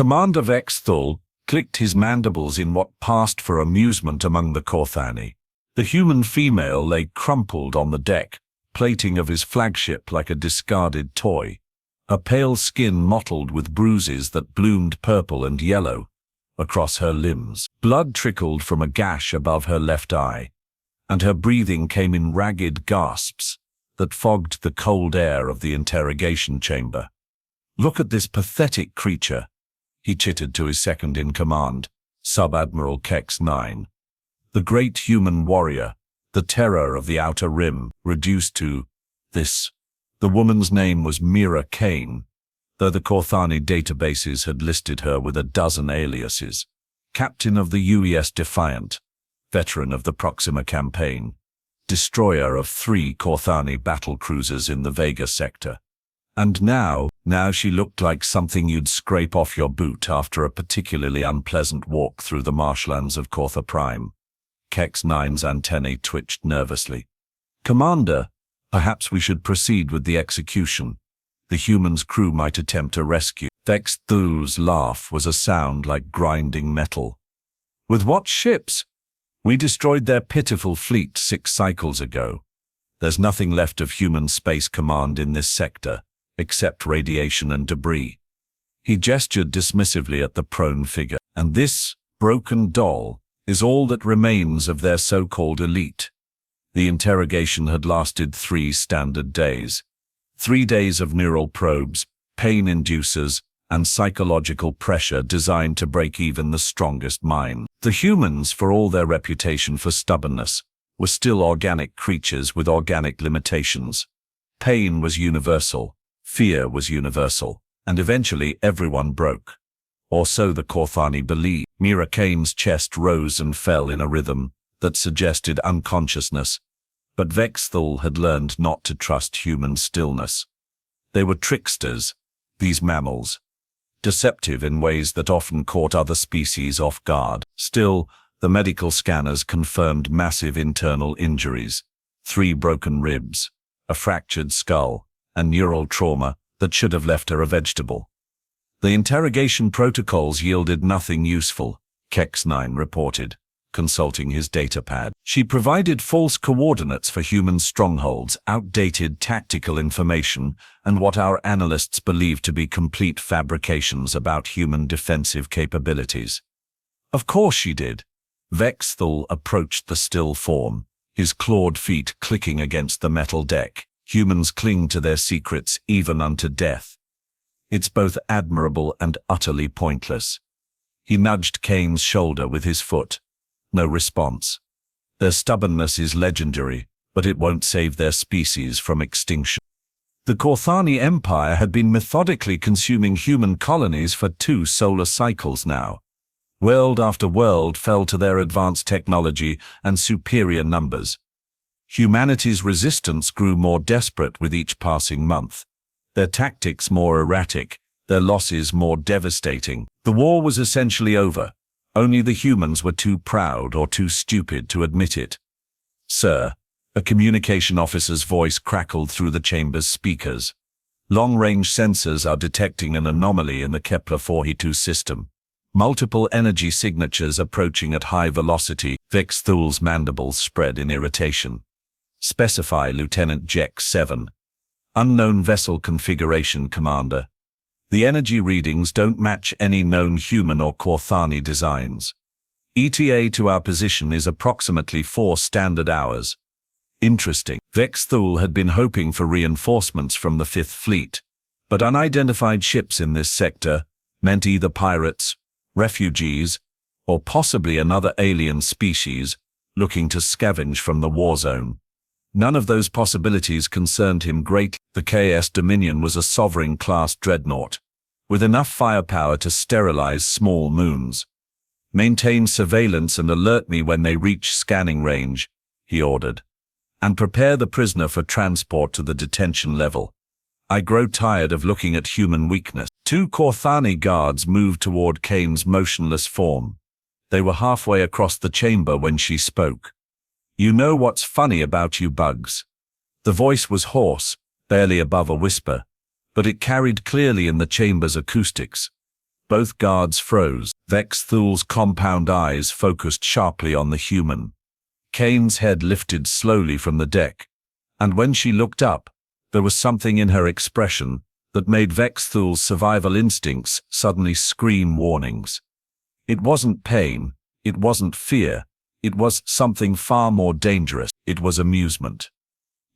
Commander Vexthul clicked his mandibles in what passed for amusement among the Korthani. The human female lay crumpled on the deck, plating of his flagship like a discarded toy. Her pale skin mottled with bruises that bloomed purple and yellow across her limbs. Blood trickled from a gash above her left eye, and her breathing came in ragged gasps that fogged the cold air of the interrogation chamber. "Look at this pathetic creature," he chittered to his second-in-command, Sub-Admiral Kex 9. The great human warrior, the terror of the Outer Rim, reduced to this. The woman's name was Mira Kane, though the Korthani databases had listed her with a dozen aliases. Captain of the UES Defiant, veteran of the Proxima campaign, destroyer of 3 Korthani battlecruisers in the Vega sector. And now she looked like something you'd scrape off your boot after a particularly unpleasant walk through the marshlands of Kortha Prime. Kex 9's antennae twitched nervously. "Commander, perhaps we should proceed with the execution. The human's crew might attempt a rescue." Vexthul's laugh was a sound like grinding metal. "With what ships? We destroyed their pitiful fleet 6 cycles ago. There's nothing left of human space command in this sector, except radiation and debris." He gestured dismissively at the prone figure. "And this broken doll is all that remains of their so-called elite." The interrogation had lasted 3 standard days. 3 days of neural probes, pain inducers, and psychological pressure designed to break even the strongest mind. The humans, for all their reputation for stubbornness, were still organic creatures with organic limitations. Pain was universal, fear was universal, and eventually everyone broke. Or so the Korthani believed. Mira Kane's chest rose and fell in a rhythm that suggested unconsciousness, but Vexthul had learned not to trust human stillness. They were tricksters, these mammals, deceptive in ways that often caught other species off guard. Still, the medical scanners confirmed massive internal injuries, 3 broken ribs, a fractured skull, and neural trauma that should have left her a vegetable. The interrogation protocols yielded nothing useful, Kex 9 reported, consulting his datapad. She provided false coordinates for human strongholds, outdated tactical information, and what our analysts believed to be complete fabrications about human defensive capabilities. Of course she did. Vexthul approached the still form, his clawed feet clicking against the metal deck. Humans cling to their secrets even unto death. It's both admirable and utterly pointless. He nudged Kane's shoulder with his foot. No response. Their stubbornness is legendary, but it won't save their species from extinction. The Korthani Empire had been methodically consuming human colonies for 2 solar cycles now. World after world fell to their advanced technology and superior numbers. Humanity's resistance grew more desperate with each passing month. Their tactics more erratic, their losses more devastating. The war was essentially over. Only the humans were too proud or too stupid to admit it. "Sir," a communication officer's voice crackled through the chamber's speakers. "Long-range sensors are detecting an anomaly in the Kepler-42 system. Multiple energy signatures approaching at high velocity." Vexthul's mandibles spread in irritation. "Specify, Lieutenant Jex 7. Unknown vessel configuration, Commander. The energy readings don't match any known human or Korthani designs. ETA to our position is approximately 4 standard hours." Interesting. Vexthul had been hoping for reinforcements from the 5th Fleet, but unidentified ships in this sector meant either pirates, refugees, or possibly another alien species looking to scavenge from the war zone. None of those possibilities concerned him greatly. The KS Dominion was a sovereign-class dreadnought, with enough firepower to sterilize small moons. "Maintain surveillance and alert me when they reach scanning range," he ordered, "and prepare the prisoner for transport to the detention level. I grow tired of looking at human weakness." 2 Korthani guards moved toward Kane's motionless form. They were halfway across the chamber when she spoke. "You know what's funny about you bugs?" The voice was hoarse, barely above a whisper, but it carried clearly in the chamber's acoustics. Both guards froze. Vex Thul's compound eyes focused sharply on the human. Kane's head lifted slowly from the deck, and when she looked up, there was something in her expression that made Vex Thul's survival instincts suddenly scream warnings. It wasn't pain, it wasn't fear, it was something far more dangerous. It was amusement.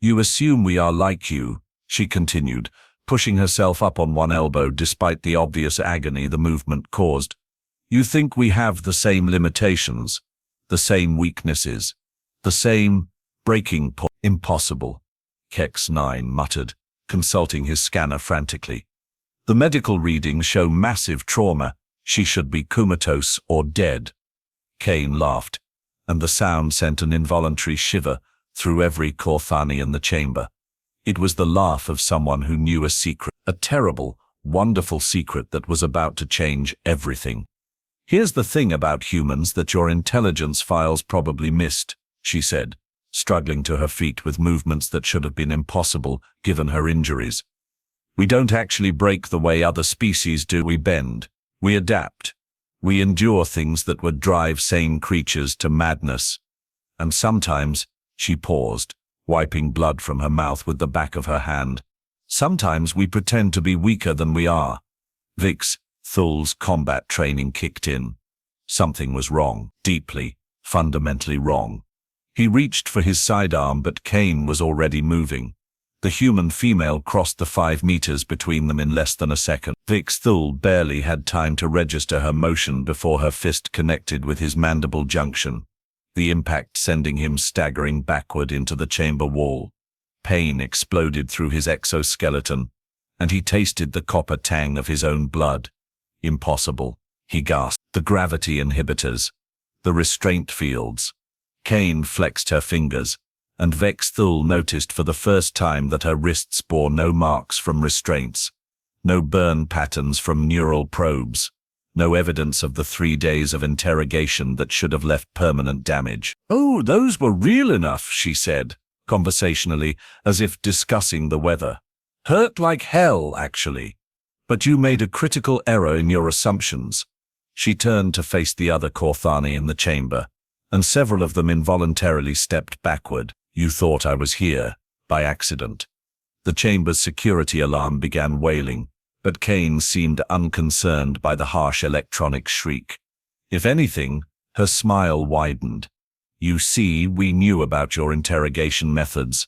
"You assume we are like you," she continued, pushing herself up on one elbow despite the obvious agony the movement caused. "You think we have the same limitations, the same weaknesses, the same breaking point." "Impossible," Kex-9 muttered, consulting his scanner frantically. "The medical readings show massive trauma. She should be comatose or dead." Kane laughed, and the sound sent an involuntary shiver through every Corthani in the chamber. It was the laugh of someone who knew a secret, a terrible, wonderful secret that was about to change everything. "Here's the thing about humans that your intelligence files probably missed," she said, struggling to her feet with movements that should have been impossible given her injuries. "We don't actually break the way other species do. We bend. We adapt. We endure things that would drive sane creatures to madness. And sometimes," she paused, wiping blood from her mouth with the back of her hand, "sometimes we pretend to be weaker than we are." Vex Thul's combat training kicked in. Something was wrong, deeply, fundamentally wrong. He reached for his sidearm, but Kane was already moving. The human female crossed the 5 meters between them in less than a second. Vex Thul barely had time to register her motion before her fist connected with his mandible junction, the impact sending him staggering backward into the chamber wall. Pain exploded through his exoskeleton, and he tasted the copper tang of his own blood. "Impossible," he gasped. "The gravity inhibitors, the restraint fields." Kane flexed her fingers, and Vex Thul noticed for the first time that her wrists bore no marks from restraints, no burn patterns from neural probes, no evidence of the 3 days of interrogation that should have left permanent damage. "Oh, those were real enough," she said, conversationally, as if discussing the weather. "Hurt like hell, actually. But you made a critical error in your assumptions." She turned to face the other Corthani in the chamber, and several of them involuntarily stepped backward. "You thought I was here, by accident." The chamber's security alarm began wailing, but Kane seemed unconcerned by the harsh electronic shriek. If anything, her smile widened. "You see, we knew about your interrogation methods.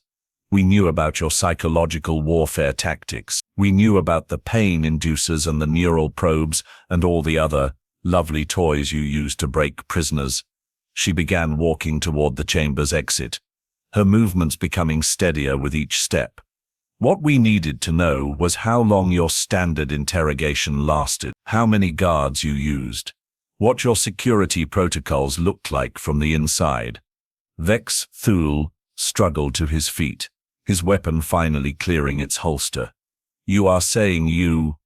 We knew about your psychological warfare tactics. We knew about the pain inducers and the neural probes and all the other lovely toys you used to break prisoners." She began walking toward the chamber's exit, her movements becoming steadier with each step. "What we needed to know was how long your standard interrogation lasted, how many guards you used, what your security protocols looked like from the inside." Vex Thul struggled to his feet, his weapon finally clearing its holster. "You are saying you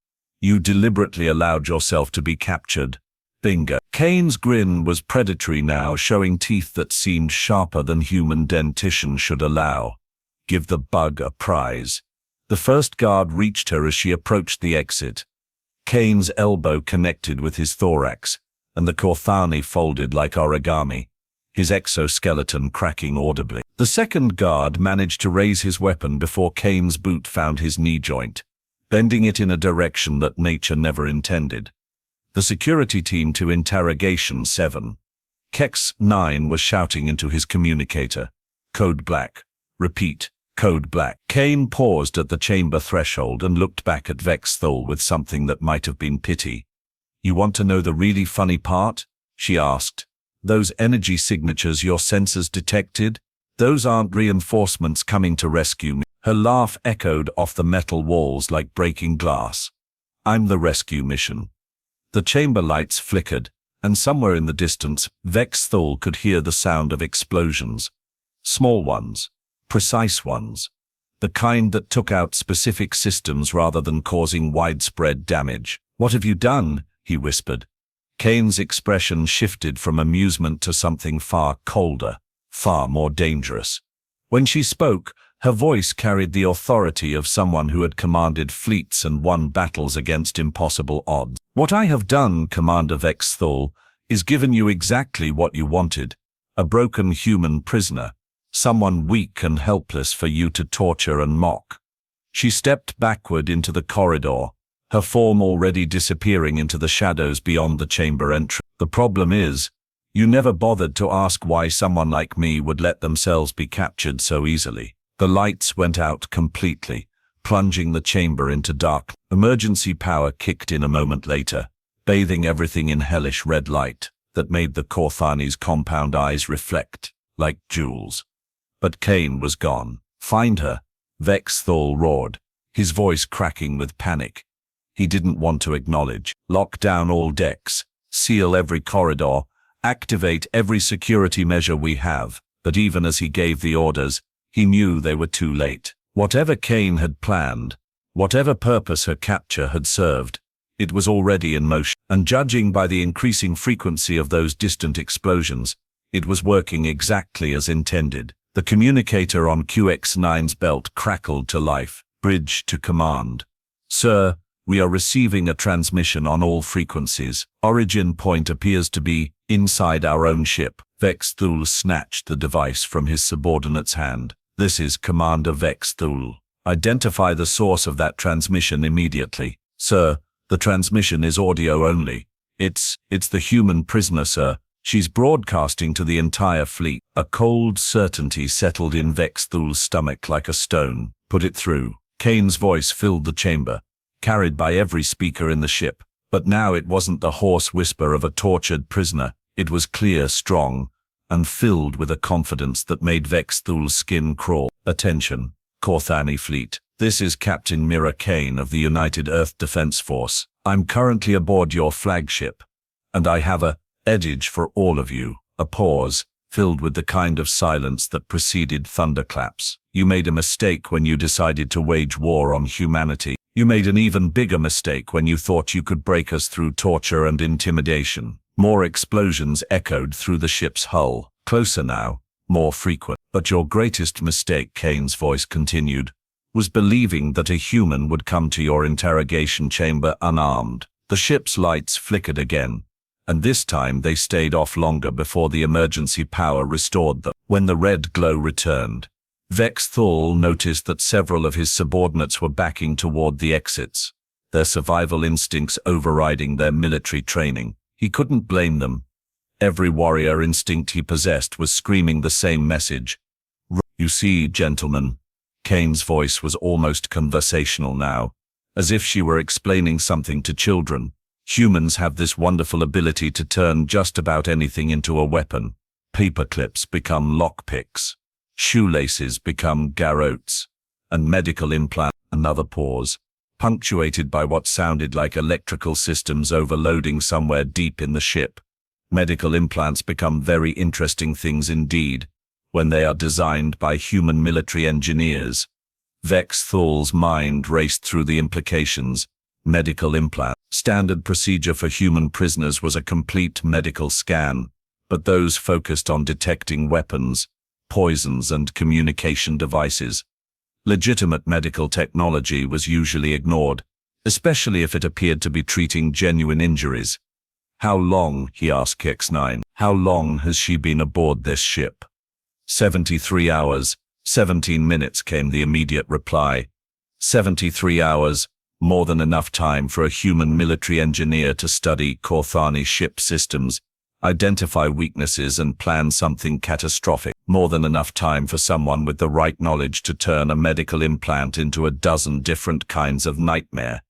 deliberately allowed yourself to be captured?" "Bingo." Kane's grin was predatory now, showing teeth that seemed sharper than human dentition should allow. "Give the bug a prize." The first guard reached her as she approached the exit. Kane's elbow connected with his thorax, and the Corthani folded like origami, his exoskeleton cracking audibly. The second guard managed to raise his weapon before Kane's boot found his knee joint, bending it in a direction that nature never intended. "The security team to interrogation 7. Kex-9 was shouting into his communicator. "Code black. Repeat, code black." Kane paused at the chamber threshold and looked back at Vex Thul with something that might have been pity. "You want to know the really funny part?" she asked. "Those energy signatures your sensors detected? Those aren't reinforcements coming to rescue me." Her laugh echoed off the metal walls like breaking glass. "I'm the rescue mission." The chamber lights flickered, and somewhere in the distance, Vex Thul could hear the sound of explosions. Small ones, precise ones, the kind that took out specific systems rather than causing widespread damage. "What have you done?" he whispered. Kane's expression shifted from amusement to something far colder, far more dangerous. When she spoke, Her voice carried the authority of someone who had commanded fleets and won battles against impossible odds. "What I have done, Commander Vexthul, is given you exactly what you wanted. A broken human prisoner, someone weak and helpless for you to torture and mock." She stepped backward into the corridor, her form already disappearing into the shadows beyond the chamber entrance. "The problem is, you never bothered to ask why someone like me would let themselves be captured so easily." The lights went out completely, plunging the chamber into dark. Emergency power kicked in a moment later, bathing everything in hellish red light that made the Corthani's compound eyes reflect like jewels. But Kane was gone. "Find her," Vexthul roared, his voice cracking with panic. He didn't want to acknowledge. "Lock down all decks, seal every corridor, activate every security measure we have." But even as he gave the orders, he knew they were too late. Whatever Kane had planned, whatever purpose her capture had served, it was already in motion. And judging by the increasing frequency of those distant explosions, it was working exactly as intended. The communicator on QX9's belt crackled to life. "Bridge to command. Sir, we are receiving a transmission on all frequencies. Origin point appears to be inside our own ship." Vexthul snatched the device from his subordinate's hand. "This is Commander Vexthul. Identify the source of that transmission immediately." "Sir, the transmission is audio only. It's the human prisoner, sir. She's broadcasting to the entire fleet." A cold certainty settled in Vexthul's stomach like a stone. "Put it through." Kane's voice filled the chamber, carried by every speaker in the ship. But now it wasn't the hoarse whisper of a tortured prisoner. It was clear, strong, and filled with a confidence that made Vexthul's skin crawl. "Attention, Corthani fleet. This is Captain Mira Kane of the United Earth Defense Force. I'm currently aboard your flagship, and I have a message for all of you." A pause, filled with the kind of silence that preceded thunderclaps. "You made a mistake when you decided to wage war on humanity. You made an even bigger mistake when you thought you could break us through torture and intimidation." More explosions echoed through the ship's hull, closer now, more frequent. "But your greatest mistake," Kane's voice continued, "was believing that a human would come to your interrogation chamber unarmed." The ship's lights flickered again, and this time they stayed off longer before the emergency power restored them. When the red glow returned, Vexthul noticed that several of his subordinates were backing toward the exits, their survival instincts overriding their military training. He couldn't blame them. Every warrior instinct he possessed was screaming the same message. "You see, gentlemen," Kane's voice was almost conversational now, as if she were explaining something to children. "Humans have this wonderful ability to turn just about anything into a weapon. Paperclips become lockpicks, shoelaces become garrotes, and medical implants." Another pause, punctuated by what sounded like electrical systems overloading somewhere deep in the ship. "Medical implants become very interesting things indeed, when they are designed by human military engineers." Vexthul's mind raced through the implications. Medical implant. Standard procedure for human prisoners was a complete medical scan, but those focused on detecting weapons, poisons, and communication devices. Legitimate medical technology was usually ignored, especially if it appeared to be treating genuine injuries. "How long?" he asked X9. "How long has she been aboard this ship?" 73 hours, 17 minutes came the immediate reply. 73 hours, more than enough time for a human military engineer to study Corthani ship systems, identify weaknesses and plan something catastrophic. More than enough time for someone with the right knowledge to turn a medical implant into a dozen different kinds of nightmare.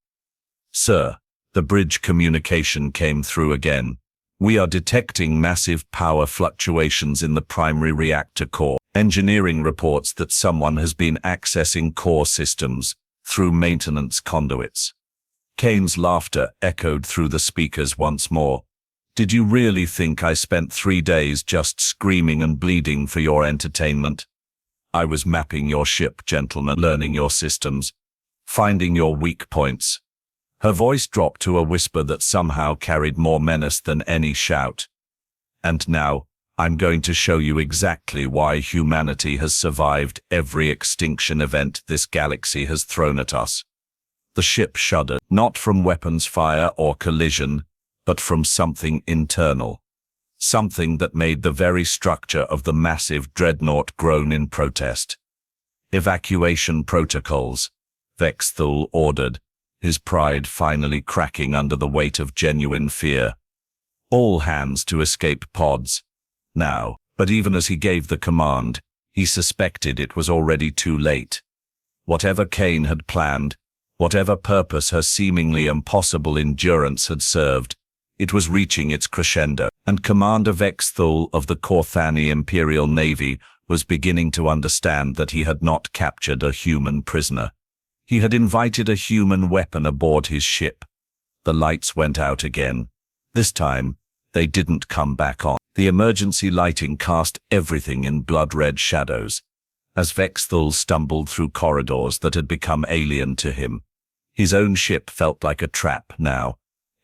"Sir," the bridge communication came through again. "We are detecting massive power fluctuations in the primary reactor core. Engineering reports that someone has been accessing core systems through maintenance conduits." Kane's laughter echoed through the speakers once more. "Did you really think I spent 3 days just screaming and bleeding for your entertainment? I was mapping your ship, gentlemen, learning your systems, finding your weak points." Her voice dropped to a whisper that somehow carried more menace than any shout. "And now, I'm going to show you exactly why humanity has survived every extinction event this galaxy has thrown at us. The ship shuddered, not from weapons fire or collision, but from something internal. Something that made the very structure of the massive dreadnought groan in protest. Evacuation protocols, Vexthul ordered, his pride finally cracking under the weight of genuine fear. All hands to escape pods. Now, but even as he gave the command, he suspected it was already too late. Whatever Kane had planned, whatever purpose her seemingly impossible endurance had served, it was reaching its crescendo, and Commander Vexthul of the Corthani Imperial Navy was beginning to understand that he had not captured a human prisoner. He had invited a human weapon aboard his ship. The lights went out again. This time, they didn't come back on. The emergency lighting cast everything in blood-red shadows, as Vexthul stumbled through corridors that had become alien to him. His own ship felt like a trap now,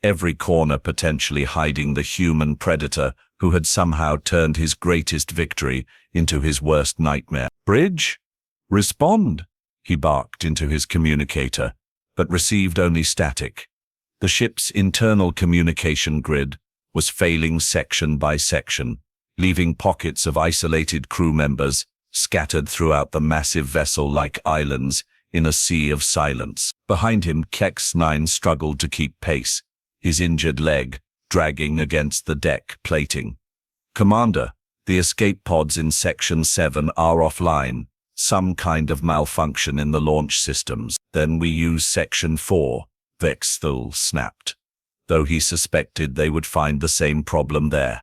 every corner potentially hiding the human predator who had somehow turned his greatest victory into his worst nightmare. "Bridge? Respond!" he barked into his communicator, but received only static. The ship's internal communication grid was failing section by section, leaving pockets of isolated crew members scattered throughout the massive vessel like islands in a sea of silence. Behind him, Kex-9 struggled to keep pace, his injured leg dragging against the deck plating. "Commander, the escape pods in Section 7 are offline. Some kind of malfunction in the launch systems. Then we use Section 4, Vexthul snapped, though he suspected they would find the same problem there.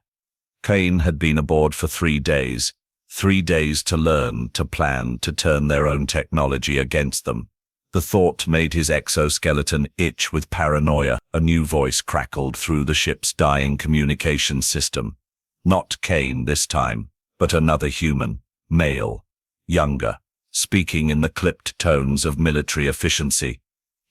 Kane had been aboard for 3 days. 3 days to learn, to plan, to turn their own technology against them. The thought made his exoskeleton itch with paranoia. A new voice crackled through the ship's dying communication system. Not Kane this time, but another human, male, younger, speaking in the clipped tones of military efficiency.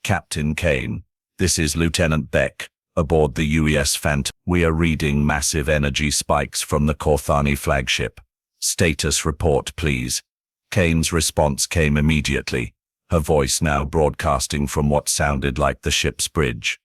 "Captain Kane, this is Lieutenant Beck, aboard the UES Phantom. We are reading massive energy spikes from the Corthani flagship. Status report, please." Kane's response came immediately, her voice now broadcasting from what sounded like the ship's bridge.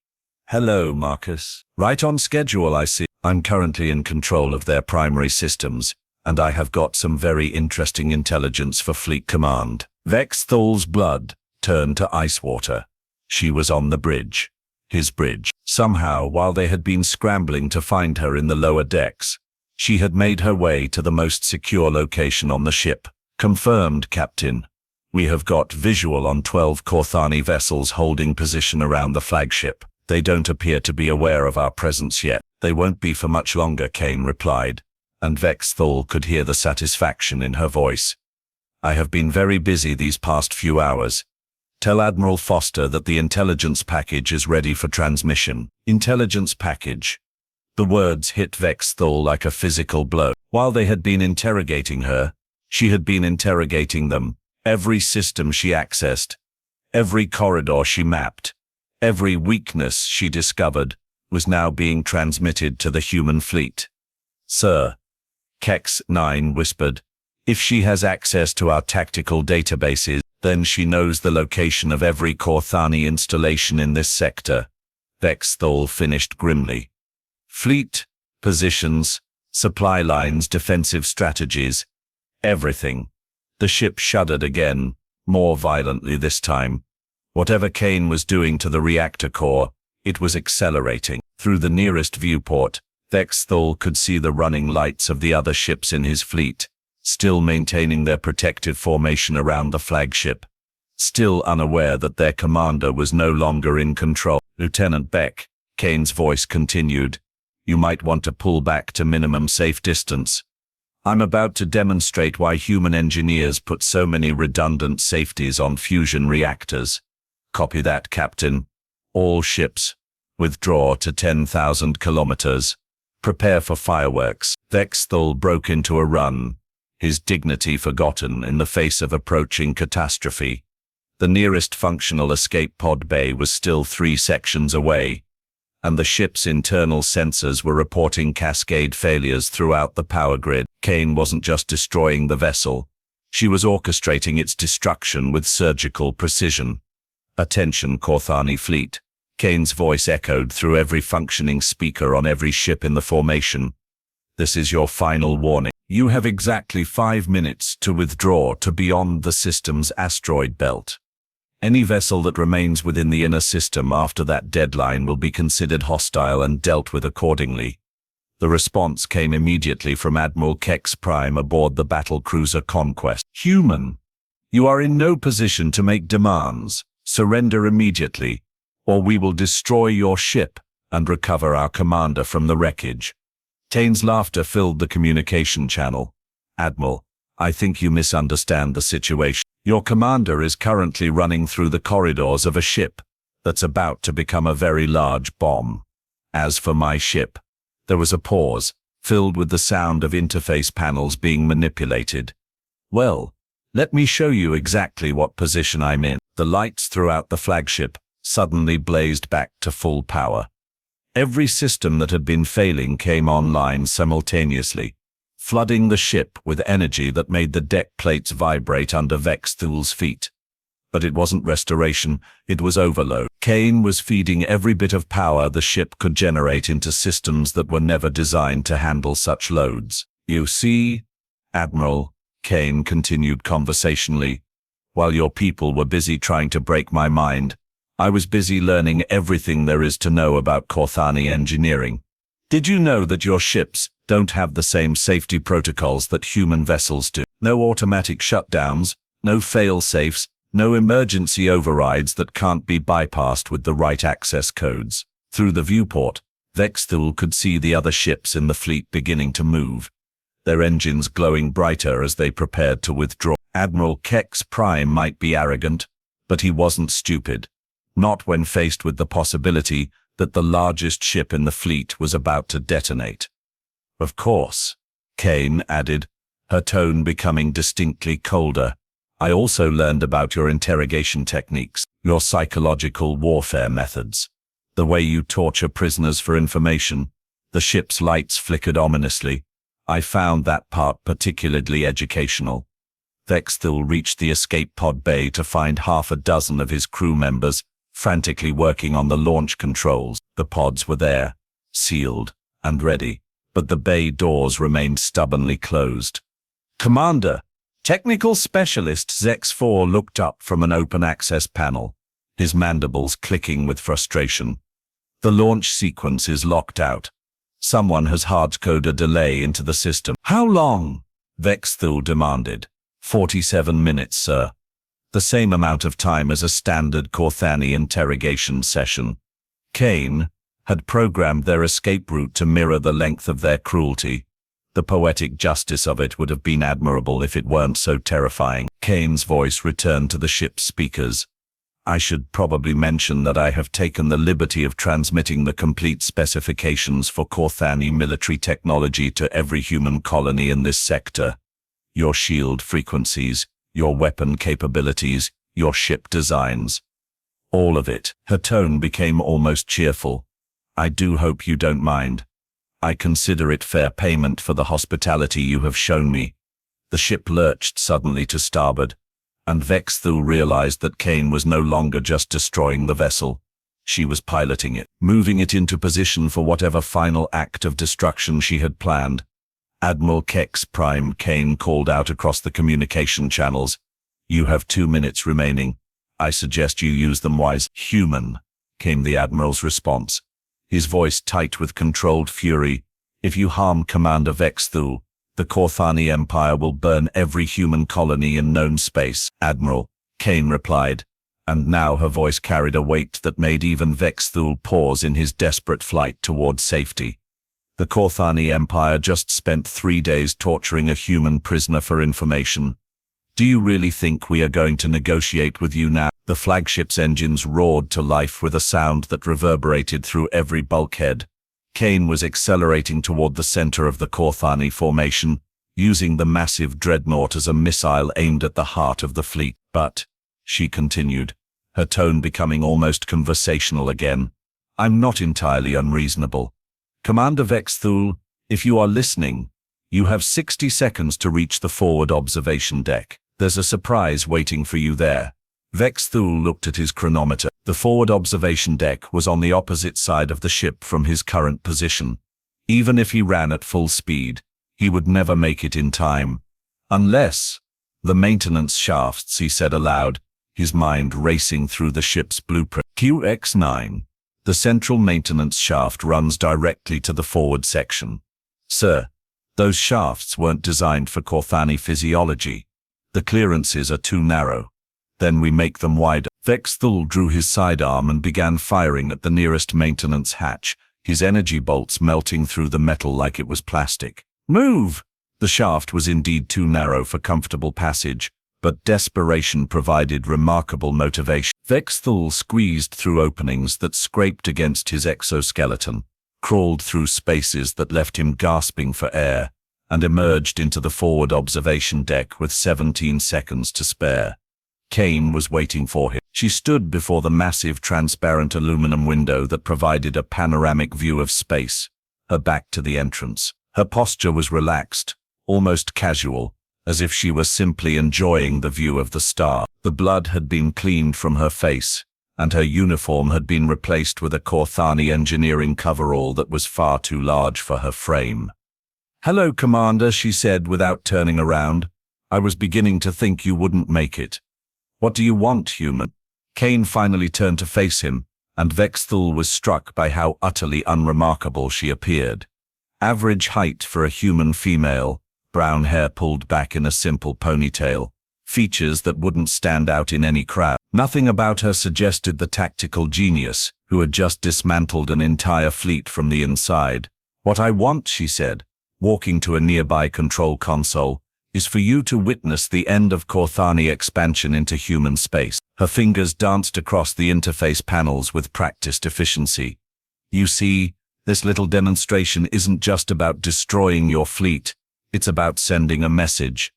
"Hello, Marcus. Right on schedule, I see. I'm currently in control of their primary systems, and I have got some very interesting intelligence for Fleet Command." Vexthul's blood turned to ice water. She was on the bridge. His bridge. Somehow, while they had been scrambling to find her in the lower decks, she had made her way to the most secure location on the ship. "Confirmed, Captain. We have got visual on 12 Corthani vessels holding position around the flagship. They don't appear to be aware of our presence yet." "They won't be for much longer," Kane replied, and Vexthul could hear the satisfaction in her voice. "I have been very busy these past few hours. Tell Admiral Foster that the intelligence package is ready for transmission." Intelligence package. The words hit Vexthul like a physical blow. While they had been interrogating her, she had been interrogating them. Every system she accessed, every corridor she mapped, every weakness she discovered was now being transmitted to the human fleet. "Sir," Kex-9 whispered, "if she has access to our tactical databases, then she knows the location of every Corthani installation in this sector." Vexthul finished grimly. "Fleet, positions, supply lines, defensive strategies, everything." The ship shuddered again, more violently this time. Whatever Kane was doing to the reactor core, it was accelerating. Through the nearest viewport, Vexthul could see the running lights of the other ships in his fleet, still maintaining their protective formation around the flagship, still unaware that their commander was no longer in control. "Lieutenant Beck," Kane's voice continued, "you might want to pull back to minimum safe distance. I'm about to demonstrate why human engineers put so many redundant safeties on fusion reactors." "Copy that, Captain. All ships, withdraw to 10,000 kilometers. Prepare for fireworks." Vexthul broke into a run, his dignity forgotten in the face of approaching catastrophe. The nearest functional escape pod bay was still 3 sections away, and the ship's internal sensors were reporting cascade failures throughout the power grid. Kane wasn't just destroying the vessel. She was orchestrating its destruction with surgical precision. "Attention, Corthani fleet." Kane's voice echoed through every functioning speaker on every ship in the formation. "This is your final warning. You have exactly 5 minutes to withdraw to beyond the system's asteroid belt. Any vessel that remains within the inner system after that deadline will be considered hostile and dealt with accordingly." The response came immediately from Admiral Kex Prime aboard the battlecruiser Conquest. "Human, you are in no position to make demands. Surrender immediately, or we will destroy your ship and recover our commander from the wreckage." Kane's laughter filled the communication channel. "Admiral, I think you misunderstand the situation. Your commander is currently running through the corridors of a ship that's about to become a very large bomb. As for my ship..." There was a pause, filled with the sound of interface panels being manipulated. "Well, let me show you exactly what position I'm in." The lights throughout the flagship suddenly blazed back to full power. Every system that had been failing came online simultaneously, flooding the ship with energy that made the deck plates vibrate under Vex Thul's feet. But it wasn't restoration, it was overload. Kane was feeding every bit of power the ship could generate into systems that were never designed to handle such loads. "You see, Admiral," Kane continued conversationally, "while your people were busy trying to break my mind, I was busy learning everything there is to know about Corthani engineering. Did you know that your ships don't have the same safety protocols that human vessels do? No automatic shutdowns, no fail-safes, no emergency overrides that can't be bypassed with the right access codes." Through the viewport, Vex Thul could see the other ships in the fleet beginning to move, their engines glowing brighter as they prepared to withdraw. Admiral Kex Prime might be arrogant, but he wasn't stupid. Not when faced with the possibility that the largest ship in the fleet was about to detonate. "Of course," Kane added, her tone becoming distinctly colder, "I also learned about your interrogation techniques, your psychological warfare methods, the way you torture prisoners for information." The ship's lights flickered ominously. "I found that part particularly educational." Vex Thul reached the escape pod bay to find half a dozen of his crew members frantically working on the launch controls. The pods were there, sealed and ready, but the bay doors remained stubbornly closed. "Commander!" Technical Specialist Zex-4 looked up from an open access panel, his mandibles clicking with frustration. "The launch sequence is locked out. Someone has hard-coded a delay into the system." "How long?" Vex Thul demanded. 47 minutes, sir. The same amount of time as a standard Corthani interrogation session. Kane had programmed their escape route to mirror the length of their cruelty. The poetic justice of it would have been admirable if it weren't so terrifying. Kane's voice returned to the ship's speakers. "I should probably mention that I have taken the liberty of transmitting the complete specifications for Corthani military technology to every human colony in this sector. Your shield frequencies, your weapon capabilities, your ship designs. All of it." Her tone became almost cheerful. "I do hope you don't mind. I consider it fair payment for the hospitality you have shown me." The ship lurched suddenly to starboard, and Vex Thul realized that Kane was no longer just destroying the vessel. She was piloting it, moving it into position for whatever final act of destruction she had planned. Admiral Kex Prime, Kane called out across the communication channels. "You have 2 minutes remaining. I suggest you use them wisely." "Human," came the Admiral's response, his voice tight with controlled fury. "If you harm Commander Vex Thul, the Corthani Empire will burn every human colony in known space." "Admiral," Kane replied, and now her voice carried a weight that made even Vex Thul pause in his desperate flight toward safety. "The Corthani Empire just spent 3 days torturing a human prisoner for information. Do you really think we are going to negotiate with you now?" The flagship's engines roared to life with a sound that reverberated through every bulkhead. Kane was accelerating toward the center of the Corthani formation, using the massive dreadnought as a missile aimed at the heart of the fleet. "But," she continued, her tone becoming almost conversational again, I'm not entirely unreasonable. Commander Vexthul, if you are listening, you have 60 seconds to reach the forward observation deck. There's a surprise waiting for you there. Vexthul looked at his chronometer. The forward observation deck was on the opposite side of the ship from his current position. Even if he ran at full speed, he would never make it in time. Unless the maintenance shafts, he said aloud, his mind racing through the ship's blueprint. QX9. The central maintenance shaft runs directly to the forward section. Sir, those shafts weren't designed for Corthani physiology. The clearances are too narrow. Then we make them wider. Vexthul drew his sidearm and began firing at the nearest maintenance hatch, his energy bolts melting through the metal like it was plastic. Move! The shaft was indeed too narrow for comfortable passage, but desperation provided remarkable motivation. Vexthul squeezed through openings that scraped against his exoskeleton, crawled through spaces that left him gasping for air, and emerged into the forward observation deck with 17 seconds to spare. Kane was waiting for him. She stood before the massive transparent aluminum window that provided a panoramic view of space, her back to the entrance. Her posture was relaxed, almost casual, as if she were simply enjoying the view of the star. The blood had been cleaned from her face, and her uniform had been replaced with a Corthani engineering coverall that was far too large for her frame. "Hello, Commander," she said without turning around. "I was beginning to think you wouldn't make it. What do you want, human?" Kane finally turned to face him, and Vexthul was struck by how utterly unremarkable she appeared. Average height for a human female, brown hair pulled back in a simple ponytail, features that wouldn't stand out in any crowd. Nothing about her suggested the tactical genius who had just dismantled an entire fleet from the inside. "What I want," she said, walking to a nearby control console, "is for you to witness the end of Corthani expansion into human space." Her fingers danced across the interface panels with practiced efficiency. "You see, this little demonstration isn't just about destroying your fleet, it's about sending a message."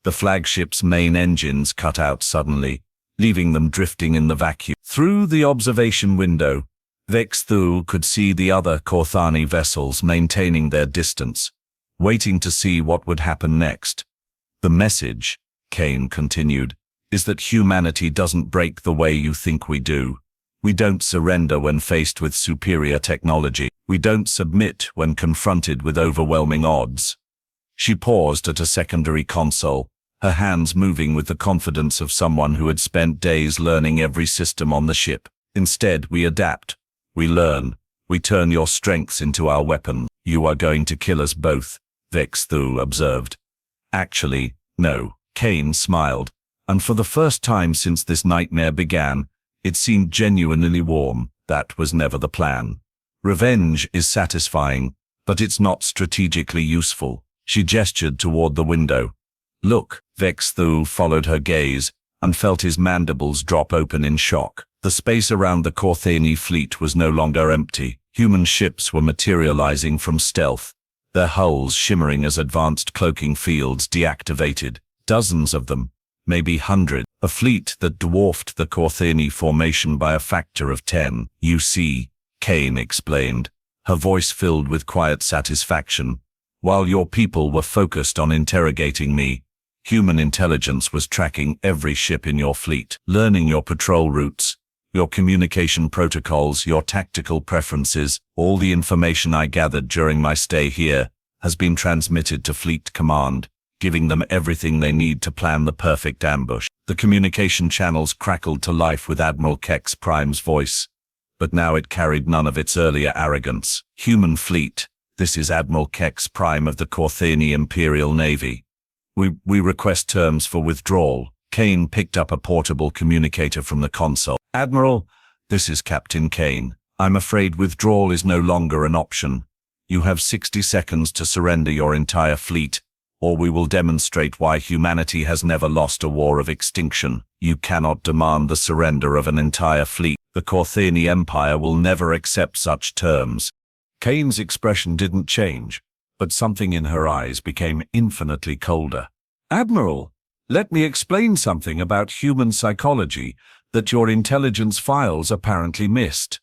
The flagship's main engines cut out suddenly, leaving them drifting in the vacuum. Through the observation window, Vexthul could see the other Corthani vessels maintaining their distance, waiting to see what would happen next. "The message," Kane continued, "is that humanity doesn't break the way you think we do. We don't surrender when faced with superior technology. We don't submit when confronted with overwhelming odds." She paused at a secondary console, her hands moving with the confidence of someone who had spent days learning every system on the ship. "Instead, we adapt. We learn. We turn your strengths into our weapons." "You are going to kill us both," Vexthul observed. "Actually, no," Kane smiled, and for the first time since this nightmare began, it seemed genuinely warm. "That was never the plan. Revenge is satisfying, but it's not strategically useful." She gestured toward the window. "Look." Vexthul followed her gaze and felt his mandibles drop open in shock. The space around the Corthani fleet was no longer empty. Human ships were materializing from stealth, their hulls shimmering as advanced cloaking fields deactivated. Dozens of them, maybe hundreds. A fleet that dwarfed the Corthani formation by a factor of 10. "You see," Kane explained, her voice filled with quiet satisfaction, "while your people were focused on interrogating me, human intelligence was tracking every ship in your fleet, learning your patrol routes, your communication protocols, your tactical preferences. All the information I gathered during my stay here has been transmitted to Fleet Command, giving them everything they need to plan the perfect ambush." The communication channels crackled to life with Admiral Kex Prime's voice, but now it carried none of its earlier arrogance. "Human fleet, this is Admiral Kex Prime of the Corthani Imperial Navy. We request terms for withdrawal." Kane picked up a portable communicator from the console. "Admiral, this is Captain Kane. I'm afraid withdrawal is no longer an option. You have 60 seconds to surrender your entire fleet, or we will demonstrate why humanity has never lost a war of extinction. You cannot demand the surrender of an entire fleet. The Corthani Empire will never accept such terms." Kane's expression didn't change, but something in her eyes became infinitely colder. "Admiral, let me explain something about human psychology that your intelligence files apparently missed.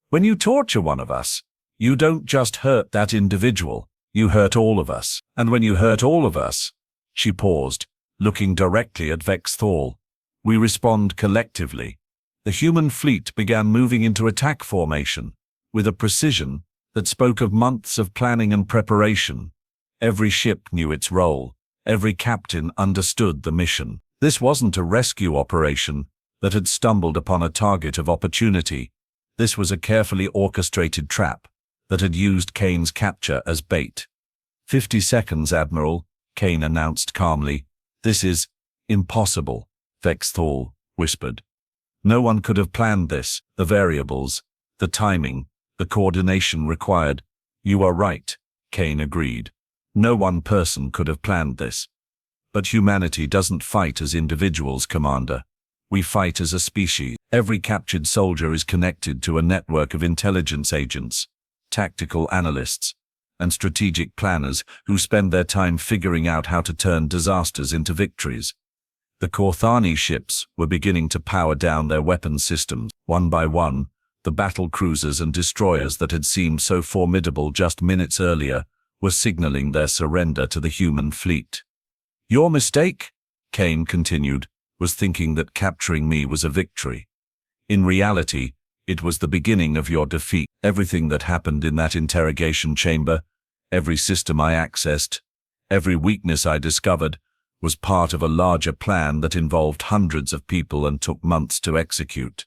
When you torture one of us, you don't just hurt that individual, you hurt all of us. And when you hurt all of us," she paused, looking directly at Vexthal, "we respond collectively." The human fleet began moving into attack formation, with a precision that spoke of months of planning and preparation. Every ship knew its role. Every captain understood the mission. This wasn't a rescue operation that had stumbled upon a target of opportunity. This was a carefully orchestrated trap that had used Kane's capture as bait. 50 seconds, Admiral, Kane announced calmly. "This is impossible," Vexthal whispered. "No one could have planned this, the variables, the timing, the coordination required." "You are right," Kane agreed. "No one person could have planned this. But humanity doesn't fight as individuals, Commander. We fight as a species. Every captured soldier is connected to a network of intelligence agents, tactical analysts, and strategic planners who spend their time figuring out how to turn disasters into victories." The Korthani ships were beginning to power down their weapon systems. One by one, the battle cruisers and destroyers that had seemed so formidable just minutes earlier were signaling their surrender to the human fleet. "Your mistake," Kane continued, "was thinking that capturing me was a victory. In reality, it was the beginning of your defeat. Everything that happened in that interrogation chamber, every system I accessed, every weakness I discovered, was part of a larger plan that involved hundreds of people and took months to execute."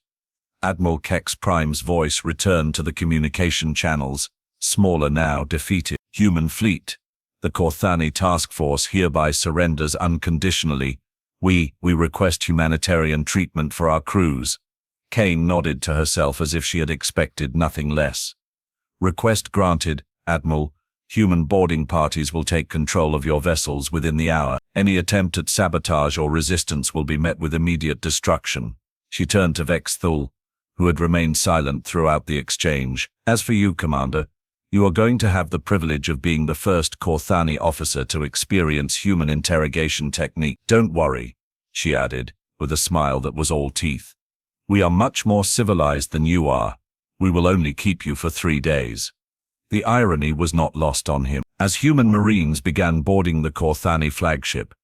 Admiral Kex Prime's voice returned to the communication channels, smaller now, defeated. "Human fleet. The Korthani task force hereby surrenders unconditionally. We request humanitarian treatment for our crews." Kane nodded to herself as if she had expected nothing less. "Request granted, Admiral. Human boarding parties will take control of your vessels within the hour. Any attempt at sabotage or resistance will be met with immediate destruction." She turned to Vexthal, who had remained silent throughout the exchange. "As for you, Commander, you are going to have the privilege of being the first Korthani officer to experience human interrogation technique. Don't worry," she added, with a smile that was all teeth. "We are much more civilized than you are. We will only keep you for 3 days." The irony was not lost on him. As human marines began boarding the Korthani flagship,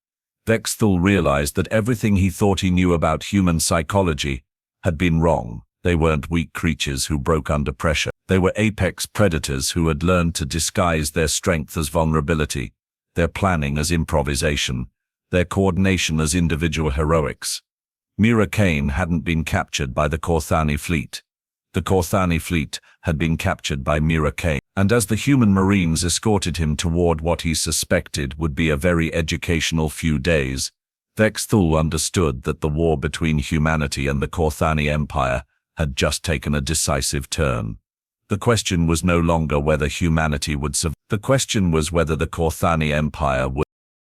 Vexthal realized that everything he thought he knew about human psychology had been wrong. They weren't weak creatures who broke under pressure. They were apex predators who had learned to disguise their strength as vulnerability, their planning as improvisation, their coordination as individual heroics. Mira Kane hadn't been captured by the Korthani fleet. The Korthani fleet had been captured by Mira Kane, and as the human marines escorted him toward what he suspected would be a very educational few days, Vexthal understood that the war between humanity and the Korthani Empire had just taken a decisive turn. The question was no longer whether humanity would survive. The question was whether the Korthani Empire would.